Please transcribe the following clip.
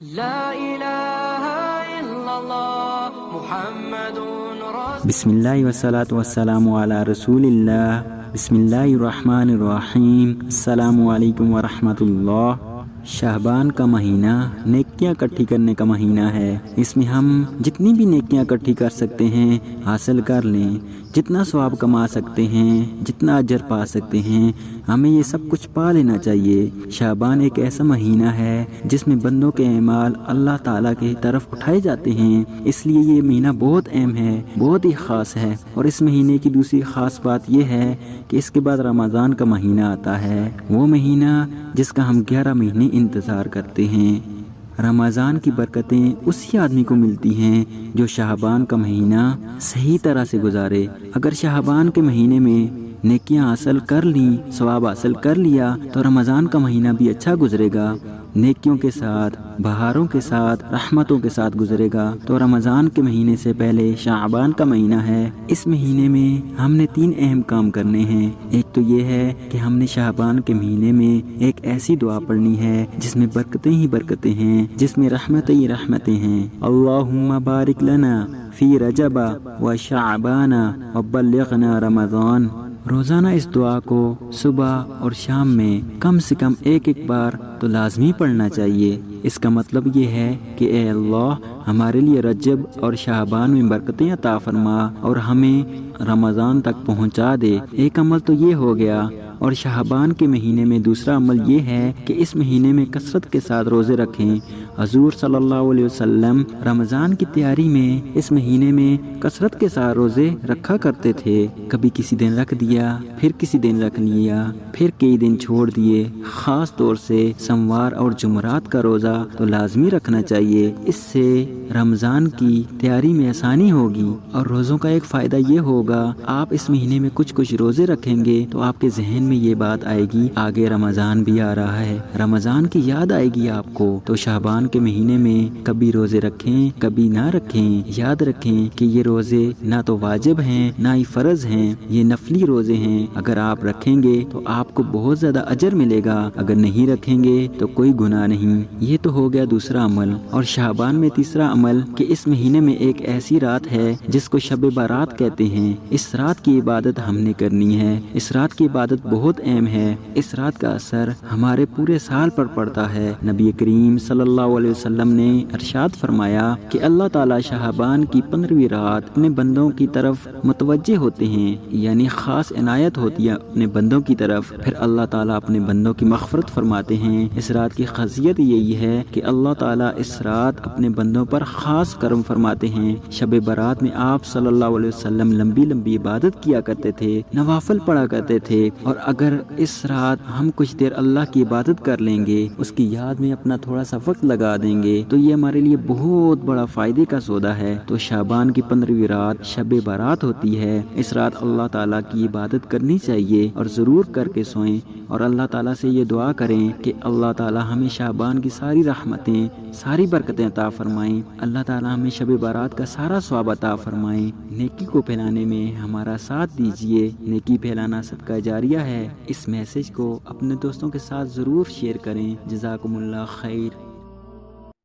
لا الہ الا اللہ محمد بسم اللہ والصلاة والسلام علی رسول اللہ۔ بسم اللہ الرحمن الرحیم۔ السلام علیکم ورحمۃ اللہ۔ شعبان کا مہینہ نیکیاں اکٹھی کرنے کا مہینہ ہے۔ اس میں ہم جتنی بھی نیکیاں اکٹھی کر سکتے ہیں حاصل کر لیں، جتنا ثواب کما سکتے ہیں، جتنا اجر پا سکتے ہیں، ہمیں یہ سب کچھ پا لینا چاہیے۔ شعبان ایک ایسا مہینہ ہے جس میں بندوں کے اعمال اللہ تعالیٰ کی طرف اٹھائے جاتے ہیں، اس لیے یہ مہینہ بہت اہم ہے، بہت ہی خاص ہے۔ اور اس مہینے کی دوسری خاص بات یہ ہے کہ اس کے بعد رمضان کا مہینہ آتا ہے، وہ مہینہ جس کا ہم 11 مہینے انتظار کرتے ہیں۔ رمضان کی برکتیں اسی آدمی کو ملتی ہیں جو شعبان کا مہینہ صحیح طرح سے گزارے۔ اگر شعبان کے مہینے میں نیکیاں حاصل کر لیں، ثواب حاصل کر لیا، تو رمضان کا مہینہ بھی اچھا گزرے گا، نیکیوں کے ساتھ، بہاروں کے ساتھ، رحمتوں کے ساتھ گزرے گا۔ تو رمضان کے مہینے سے پہلے شعبان کا مہینہ ہے۔ اس مہینے میں ہم نے 3 اہم کام کرنے ہیں۔ ایک تو یہ ہے کہ ہم نے شعبان کے مہینے میں ایک ایسی دعا پڑھنی ہے جس میں برکتیں ہی برکتیں ہیں، جس میں رحمتیں ہی رحمتیں ہیں۔ اللہم بارک لنا فی رجب و شعبان و بلغنا رمضان۔ روزانہ اس دعا کو صبح اور شام میں کم سے کم ایک بار تو لازمی پڑھنا چاہیے۔ اس کا مطلب یہ ہے کہ اے اللہ، ہمارے لیے رجب اور شعبان میں برکتیں عطا فرما اور ہمیں رمضان تک پہنچا دے۔ ایک عمل تو یہ ہو گیا۔ اور شعبان کے مہینے میں دوسرا عمل یہ ہے کہ اس مہینے میں کثرت کے ساتھ روزے رکھیں۔ حضور صلی اللہ علیہ وسلم رمضان کی تیاری میں اس مہینے میں کثرت کے ساتھ روزے رکھا کرتے تھے۔ کبھی کسی دن رکھ دیا، پھر کسی دن رکھ لیا، پھر کئی دن چھوڑ دیے۔ خاص طور سے سوموار اور جمعرات کا روزہ تو لازمی رکھنا چاہیے۔ اس سے رمضان کی تیاری میں آسانی ہوگی۔ اور روزوں کا ایک فائدہ یہ ہوگا، آپ اس مہینے میں کچھ روزے رکھیں گے تو آپ کے ذہن میں یہ بات آئے گی آگے رمضان بھی آ رہا ہے، رمضان کی یاد آئے گی آپ کو۔ تو شعبان کے مہینے میں کبھی روزے رکھیں، کبھی نہ رکھیں، یاد رکھیں کہ یہ روزے نہ تو واجب ہیں نہ ہی فرض ہیں، یہ نفلی روزے ہیں۔ اگر آپ رکھیں گے تو آپ کو بہت زیادہ اجر ملے گا، اگر نہیں رکھیں گے تو کوئی گناہ نہیں۔ یہ تو ہو گیا دوسرا عمل۔ اور شعبان میں تیسرا عمل کہ اس مہینے میں ایک ایسی رات ہے جس کو شب برات کہتے ہیں۔ اس رات کی عبادت ہم نے کرنی ہے۔ اس رات کی عبادت بہت اہم ہے۔ اس رات کا اثر ہمارے پورے سال پر پڑتا ہے۔ نبی کریم صلی اللہ علیہ وسلم نے ارشاد فرمایا کہ اللہ تعالیٰ شعبان کی 15ویں رات اپنے بندوں کی طرف متوجہ ہوتے ہیں، یعنی خاص عنایت ہوتی ہے اپنے بندوں کی طرف، پھر اللہ تعالیٰ اپنے بندوں کی مغفرت فرماتے ہیں۔ اس رات کی خاصیت یہی ہے کہ اللہ تعالیٰ اس رات اپنے بندوں پر خاص کرم فرماتے ہیں۔ شب برات میں آپ صلی اللہ علیہ وسلم لمبی لمبی عبادت کیا کرتے تھے، نوافل پڑھا کرتے تھے۔ اور اگر اس رات ہم کچھ دیر اللہ کی عبادت کر لیں گے، اس کی یاد میں اپنا تھوڑا سا وقت لگا دیں گے، تو یہ ہمارے لیے بہت بڑا فائدے کا سودا ہے۔ تو شعبان کی 15ویں رات شب برات ہوتی ہے۔ اس رات اللہ تعالیٰ کی عبادت کرنی چاہیے اور ضرور کر کے سوئیں، اور اللہ تعالیٰ سے یہ دعا کریں کہ اللہ تعالیٰ ہمیں شعبان کی ساری رحمتیں، ساری برکتیں عطا فرمائیں۔ اللہ تعالیٰ ہمیں شب برات کا سارا ثواب عطا فرمائیں۔ نیکی کو پھیلانے میں ہمارا ساتھ دیجیے۔ نیکی پھیلانا صدقہ جاریہ ہے۔ اس میسج کو اپنے دوستوں کے ساتھ ضرور شیئر کریں۔ جزاکم اللہ خیر۔